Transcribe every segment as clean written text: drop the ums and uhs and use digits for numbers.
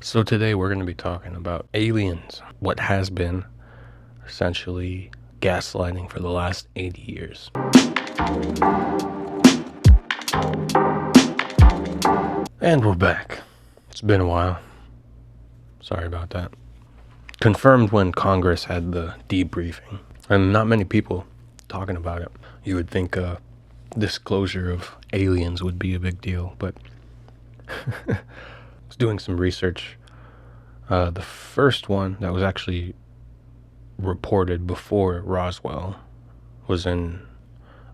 So today we're going to be talking about aliens, what has been essentially gaslighting for the last 80 years. And we're back. It's been a while. Sorry about that. Confirmed when Congress had the debriefing, and not many people talking about it. You would think disclosure of aliens would be a big deal, but I was doing some research. The first one that was actually reported before Roswell was in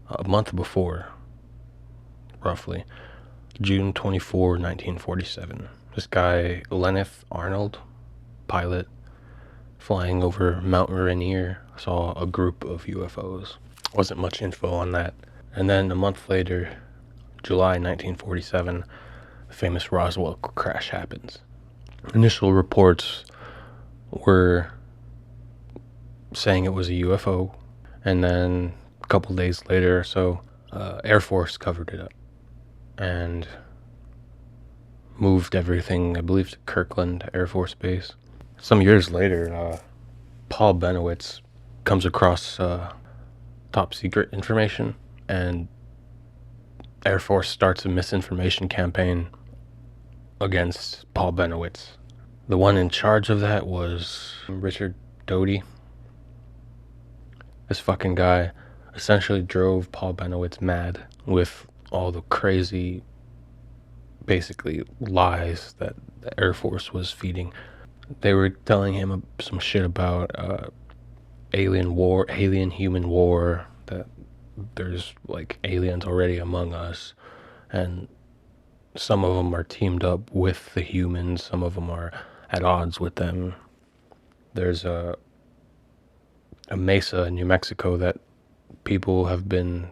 a month before, roughly, June 24, 1947. This guy, Lenneth Arnold, pilot, flying over Mount Rainier, saw a group of UFOs. Wasn't much info on that. And then a month later, July 1947, the famous Roswell crash happens. Initial reports were saying it was a UFO, and then a couple days later or so, Air Force covered it up and moved everything, I believe, to Kirkland Air Force Base. Some years later, Paul Benowitz comes across top secret information, and Air Force starts a misinformation campaign against Paul Benowitz. The one in charge of that was Richard Doty. This fucking guy essentially drove Paul Benowitz mad with all the crazy, basically, lies that the Air Force was feeding. They were telling him some shit about alien war, alien-human war, that there's like aliens already among us, and some of them are teamed up with the humans, some of them are at odds with them. There's a mesa in New Mexico that people have been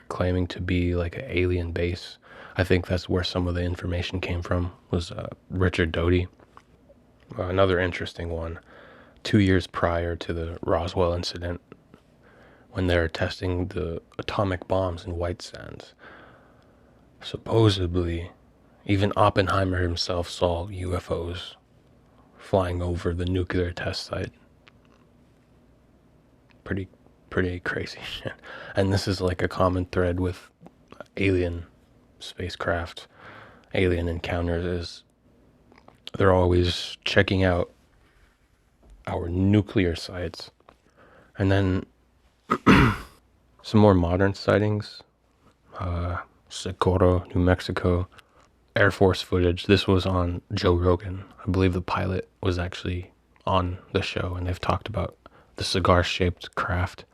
claiming to be like an alien base. I think that's where some of the information came from, was Richard Doty. Another interesting one, 2 years prior to the Roswell incident, when they were testing the atomic bombs in White Sands, supposedly even Oppenheimer himself saw UFOs flying over the nuclear test site. Pretty crazy shit. And this is like a common thread with alien spacecraft, alien encounters, is they're always checking out our nuclear sites. And then some more modern sightings, Socorro, New Mexico, Air Force footage. This was on Joe Rogan. I believe the pilot was actually on the show, and they've talked about the cigar-shaped craft.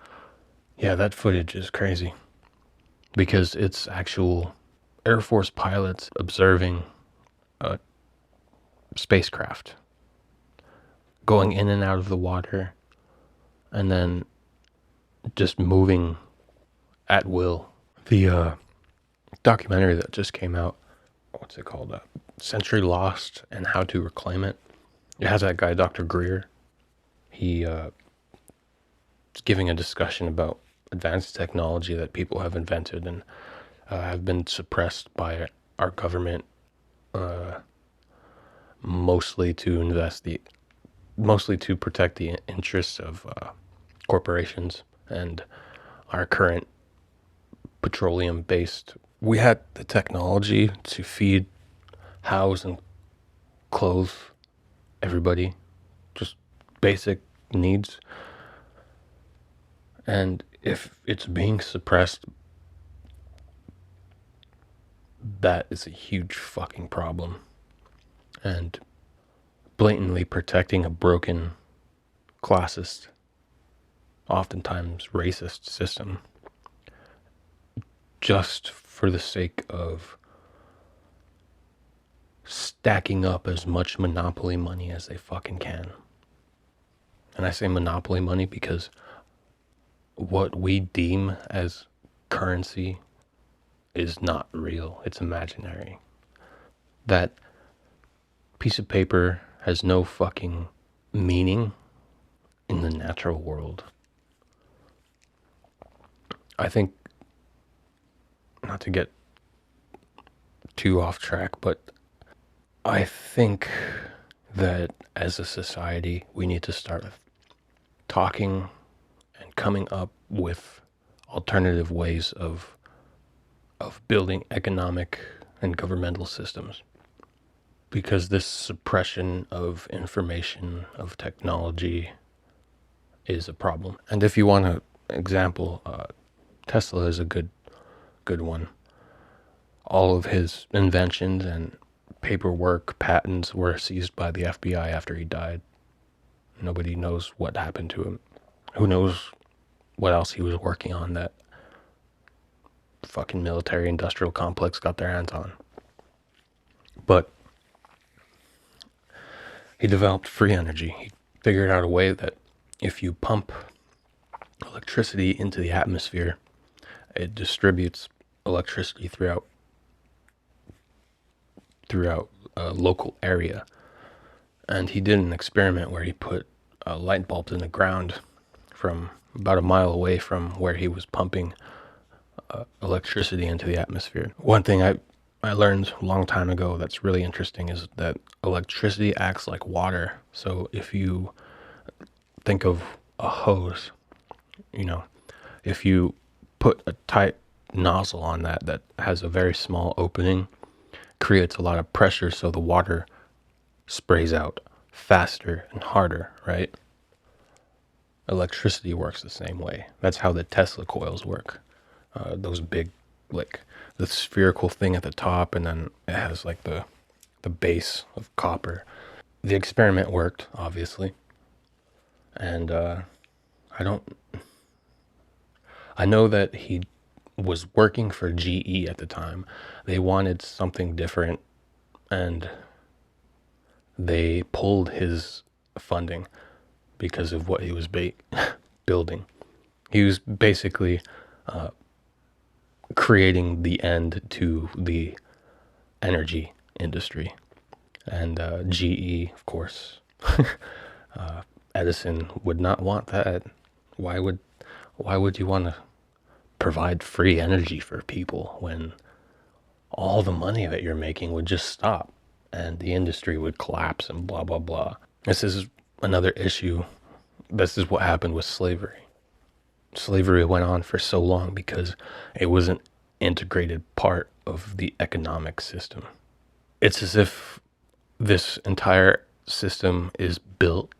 Yeah, that footage is crazy because it's actual Air Force pilots observing a spacecraft going in and out of the water and then just moving at will. The documentary that just came out, what's it called? Century Lost and How to Reclaim It. It has that guy, Dr. Greer. He is giving a discussion about advanced technology that people have invented and have been suppressed by our government, mostly to protect the interests of corporations and our current petroleum-based. We had the technology to feed, house, and clothe everybody, just basic needs. And if it's being suppressed, that is a huge fucking problem. And blatantly protecting a broken, classist, oftentimes racist system, just for the sake of stacking up as much monopoly money as they fucking can. And I say monopoly money because what we deem as currency is not real. It's imaginary. That piece of paper has no fucking meaning in the natural world. I think, not to get too off track, but I think that as a society, we need to start talking and coming up with alternative ways of building economic and governmental systems. Because this suppression of information, of technology, is a problem. And if you want an example, Tesla is a good one. All of his inventions and paperwork, patents were seized by the FBI after he died. Nobody knows what happened to him. Who knows what else he was working on that fucking military industrial complex got their hands on. But he developed free energy. He figured out a way that if you pump electricity into the atmosphere, it distributes electricity throughout a local area. And he did an experiment where he put light bulbs in the ground from about a mile away from where he was pumping electricity into the atmosphere. One thing I learned a long time ago that's really interesting is that electricity acts like water. So if you think of a hose, if you put a tight nozzle on that has a very small opening, creates a lot of pressure, so the water sprays out faster and harder, right? Electricity works the same way. That's how the Tesla coils work. Those big, like the spherical thing at the top, and then it has like the base of copper. The experiment worked, obviously. And I know that he was working for GE at the time. They wanted something different, and they pulled his funding because of what he was building. He was basically creating the end to the energy industry. And GE, of course, Edison would not want that. Why would you want to provide free energy for people when all the money that you're making would just stop and the industry would collapse and blah, blah, blah. This is another issue. This is what happened with slavery. Slavery went on for so long because it was an integrated part of the economic system. It's as if this entire system is built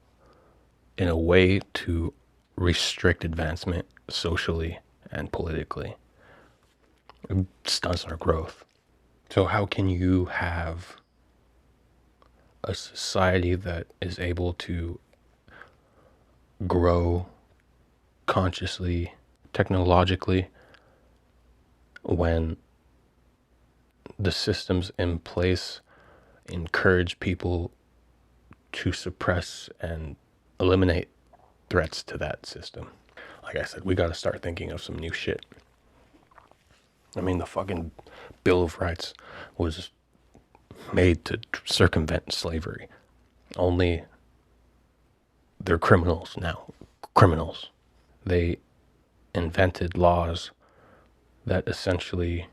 in a way to restrict advancement socially and politically. It stunts our growth. So how can you have a society that is able to grow consciously, technologically, when the systems in place encourage people to suppress and eliminate threats to that system? Like I said, we got to start thinking of some new shit. I mean, the fucking Bill of Rights was made to circumvent slavery. Only they're criminals now. Criminals. They invented laws that essentially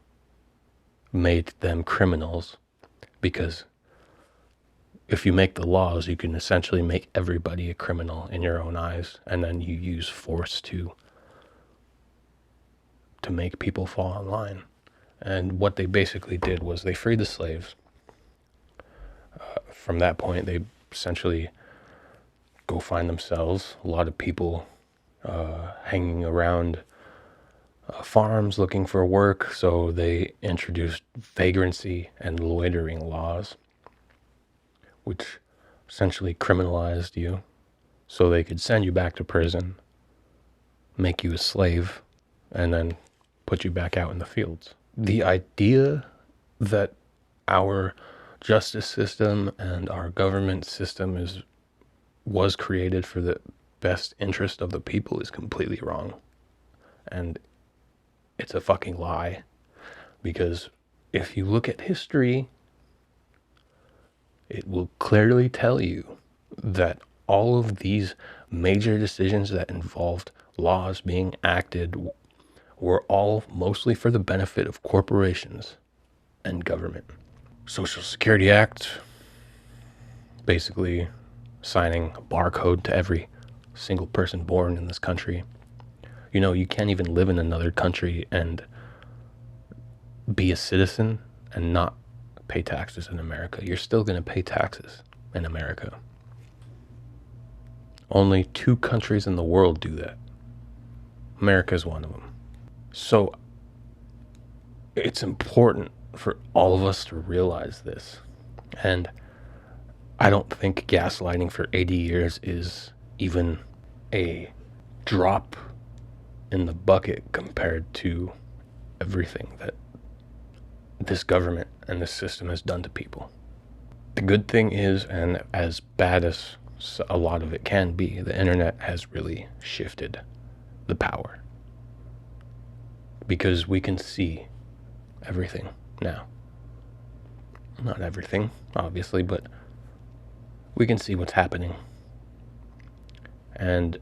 made them criminals, because if you make the laws, you can essentially make everybody a criminal in your own eyes, and then you use force to make people fall in line. And what they basically did was they freed the slaves. From that point, they essentially go find themselves. A lot of people hanging around farms looking for work, so they introduced vagrancy and loitering laws, which essentially criminalized you, so they could send you back to prison, make you a slave, and then put you back out in the fields. The idea that our justice system and our government system was created for the best interest of the people is completely wrong. And it's a fucking lie. Because if you look at history, it will clearly tell you that all of these major decisions that involved laws being acted were all mostly for the benefit of corporations and government. Social Security Act, basically signing a barcode to every single person born in this country. You know, you can't even live in another country and be a citizen and not pay taxes in America. You're still going to pay taxes in America. Only 2 countries in the world do that. America is one of them. So it's important for all of us to realize this. And I don't think gaslighting for 80 years is even a drop in the bucket compared to everything that this government and this system has done to people. The good thing is, and as bad as a lot of it can be, the internet has really shifted the power, because we can see everything now. Not everything, obviously, but we can see what's happening. And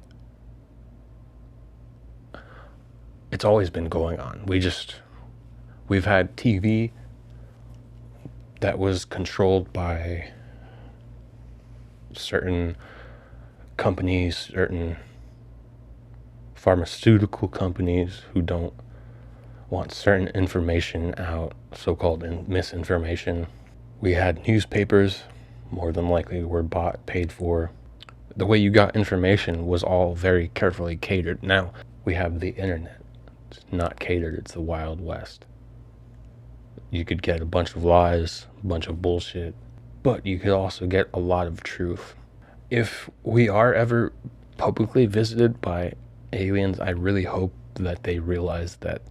it's always been going on. We've had TV that was controlled by certain companies, certain pharmaceutical companies who don't want certain information out, so-called misinformation. We had newspapers, more than likely were bought, paid for. The way you got information was all very carefully catered. Now we have the internet. It's not catered, it's the Wild West. You could get a bunch of lies, a bunch of bullshit, but you could also get a lot of truth. If we are ever publicly visited by aliens, I really hope that they realize that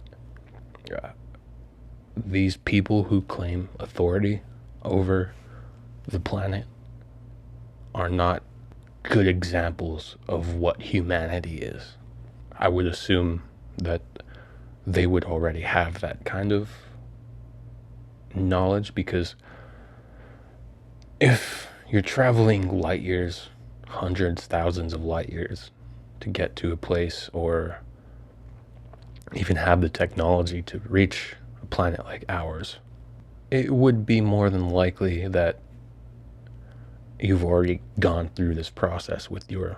these people who claim authority over the planet are not good examples of what humanity is. I would assume that they would already have that kind of knowledge, because if you're traveling light years, hundreds, thousands of light years to get to a place, or even have the technology to reach a planet like ours, it would be more than likely that you've already gone through this process with your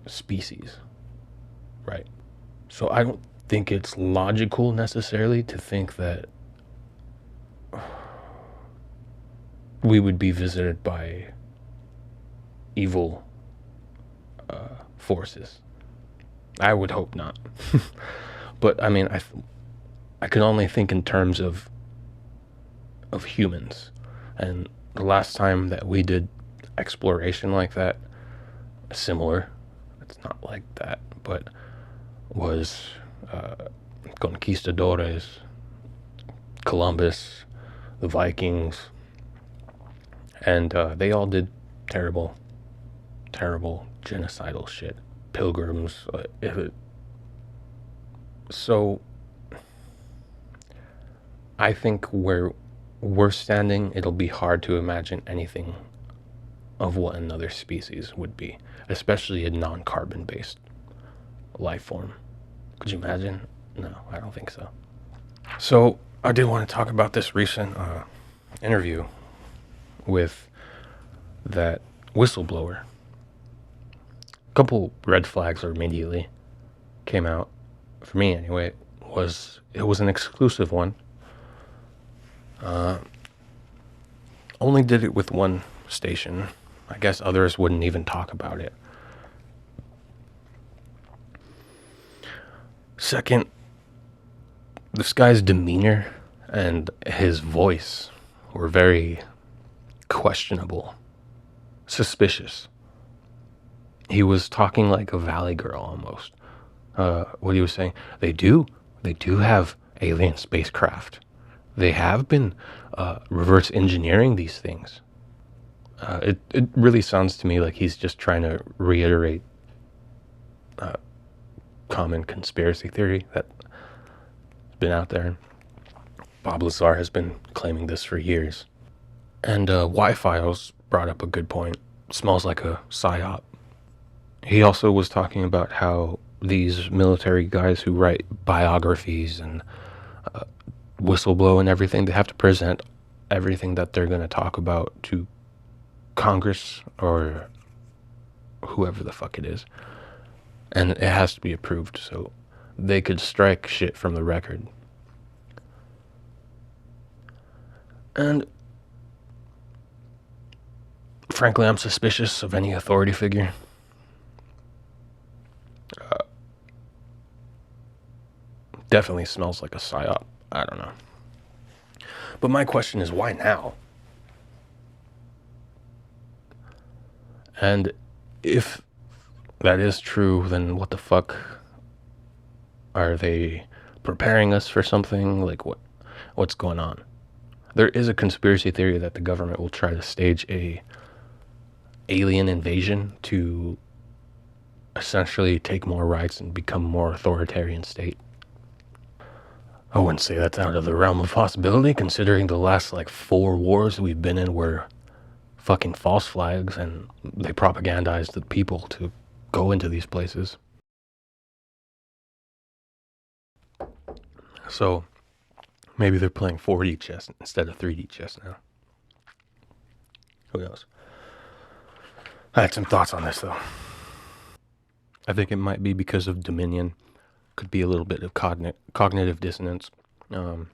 species, right? So I don't think it's logical necessarily to think that we would be visited by evil forces. I would hope not. But I mean, I can only think in terms of humans. And the last time that we did exploration like that, similar, it's not like that, but was conquistadores, Columbus, the Vikings, and they all did terrible genocidal shit. Pilgrims. So I think where we're standing, it'll be hard to imagine anything of what another species would be, especially a non-carbon based life form. Could you imagine? No, I don't think so. So I did want to talk about this recent interview with that whistleblower. A couple red flags immediately came out, for me anyway. It was an exclusive one. Only did it with one station. I guess others wouldn't even talk about it. Second, this guy's demeanor and his voice were very questionable, suspicious. He was talking like a valley girl almost. What he was saying, they do have alien spacecraft. They have been reverse engineering these things. It really sounds to me like he's just trying to reiterate common conspiracy theory that's been out there. Bob Lazar has been claiming this for years. And Y-Files brought up a good point. Smells like a psyop. He also was talking about how these military guys who write biographies and whistleblow and everything, they have to present everything that they're going to talk about to Congress or whoever the fuck it is. And it has to be approved, so they could strike shit from the record. And frankly, I'm suspicious of any authority figure. Definitely smells like a psyop. I don't know. But my question is, why now? And if that is true, then what the fuck? Are they preparing us for something? Like, what's going on? There is a conspiracy theory that the government will try to stage a alien invasion to essentially take more rights and become a more authoritarian state. I wouldn't say that's out of the realm of possibility, considering the last 4 wars we've been in were fucking false flags, and they propagandized the people to go into these places. So maybe they're playing 4D chess instead of 3D chess now. Who knows? I had some thoughts on this, though. I think it might be because of Dominion. Could be a little bit of cognitive dissonance. A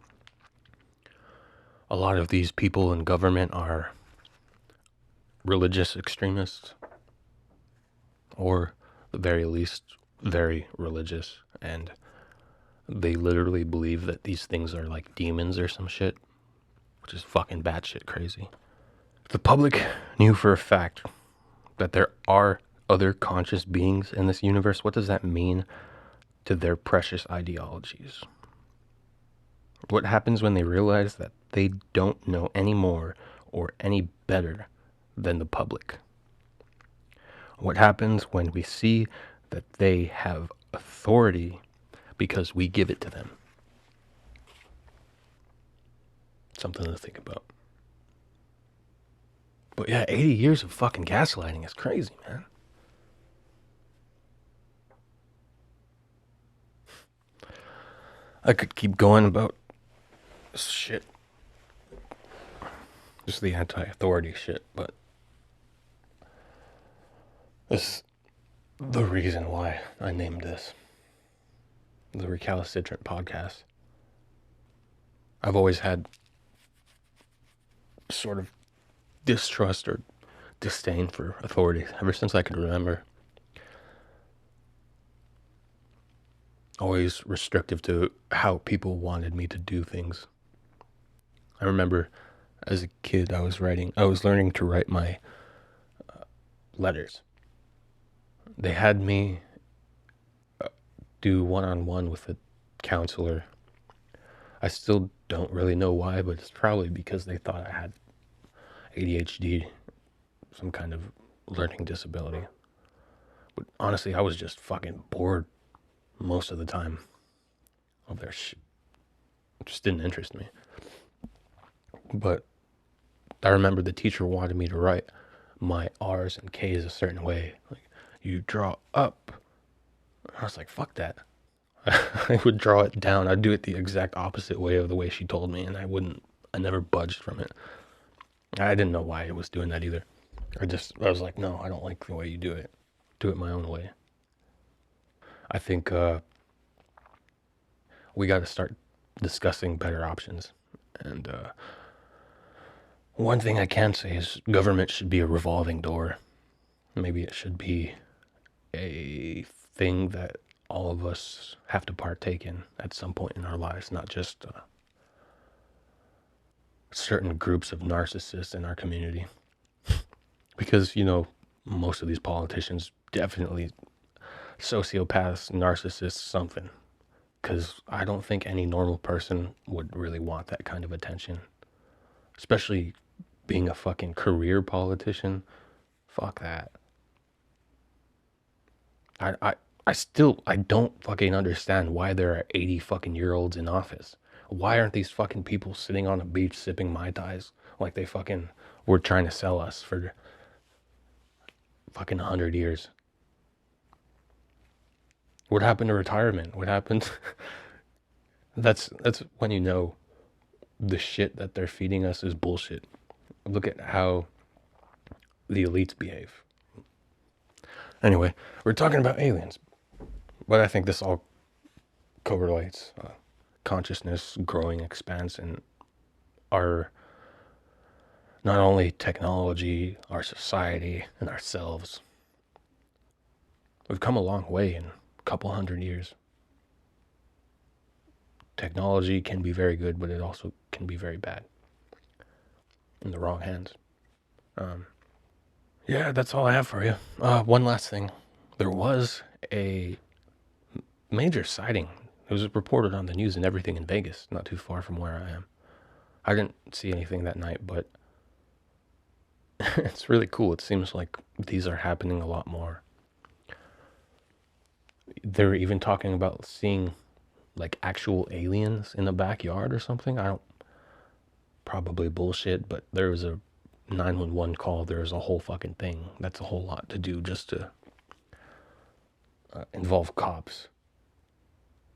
lot of these people in government are religious extremists, or at the very least, very religious, and they literally believe that these things are like demons or some shit, which is fucking batshit crazy. If the public knew for a fact that there are other conscious beings in this universe, what does that mean to their precious ideologies? What happens when they realize that they don't know any more or any better than the public? What happens when we see that they have authority because we give it to them? Something to think about. But yeah, 80 years of fucking gaslighting is crazy, man. I could keep going about shit. Just the anti-authority shit, but this is the reason why I named this the Recalcitrant podcast. I've always had sort of distrust or disdain for authority ever since I can remember. Always restrictive to how people wanted me to do things. I remember as a kid I was learning to write my letters. They had me do one-on-one with a counselor. I still don't really know why, but it's probably because they thought I had ADHD, some kind of learning disability. But honestly, I was just fucking bored most of the time of their shit. It just didn't interest me. But I remember the teacher wanted me to write my R's and K's a certain way. Like, you draw up. I was like, fuck that. I would draw it down. I'd do it the exact opposite way of the way she told me, and I never budged from it. I didn't know why I was doing that either. I was like, no, I don't like the way you do it. Do it my own way. I think we got to start discussing better options. And one thing I can say is government should be a revolving door. Maybe it should be a thing that all of us have to partake in at some point in our lives, not just certain groups of narcissists in our community. Because, most of these politicians definitely sociopaths, narcissists, something. Because I don't think any normal person would really want that kind of attention. Especially being a fucking career politician. Fuck that. I don't fucking understand why there are 80 fucking year olds in office. Why aren't these fucking people sitting on a beach sipping Mai Tais like they fucking were trying to sell us for fucking 100 years? What happened to retirement? What happened? That's when you know the shit that they're feeding us is bullshit. Look at how the elites behave. Anyway, we're talking about aliens, but I think this all correlates. Consciousness growing, expands, and our, not only technology, our society, and ourselves. We've come a long way in a couple hundred years. Technology can be very good, but it also can be very bad in the wrong hands. Yeah, that's all I have for you. One last thing. There was a major sighting. It was reported on the news and everything in Vegas, not too far from where I am. I didn't see anything that night, but it's really cool. It seems like these are happening a lot more. They're even talking about seeing like actual aliens in the backyard or something. I don't, probably bullshit, but there was a 911 call. There's a whole fucking thing. That's a whole lot to do just to involve cops,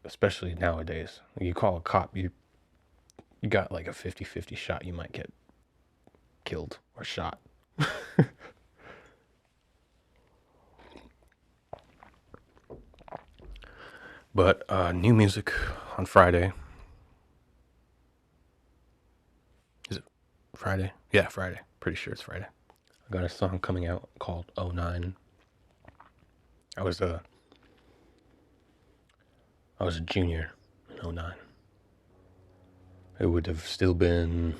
especially nowadays. You call a cop, you got like a 50-50 shot you might get killed or shot. But new music on Friday. Is it Friday? Yeah, Friday. Pretty sure it's Friday. I got a song coming out called 09. I was a junior in 09. It would have still been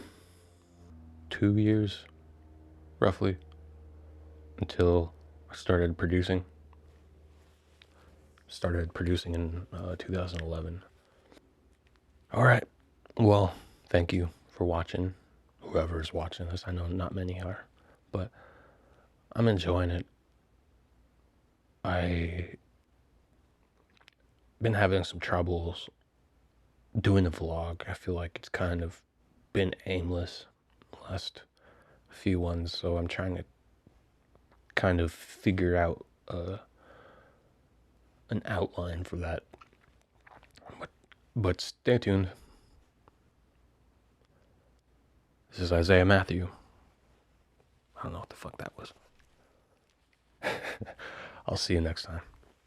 2 years, roughly, until I started producing. Started producing in 2011. All right. Well, thank you for watching. Whoever's watching this, I know not many are, but I'm enjoying it. I've been having some troubles doing a vlog. I feel like it's kind of been aimless last few ones, so I'm trying to kind of figure out an outline for that. But stay tuned. This is Isaiah Mathew. I don't know what the fuck that was. I'll see you next time.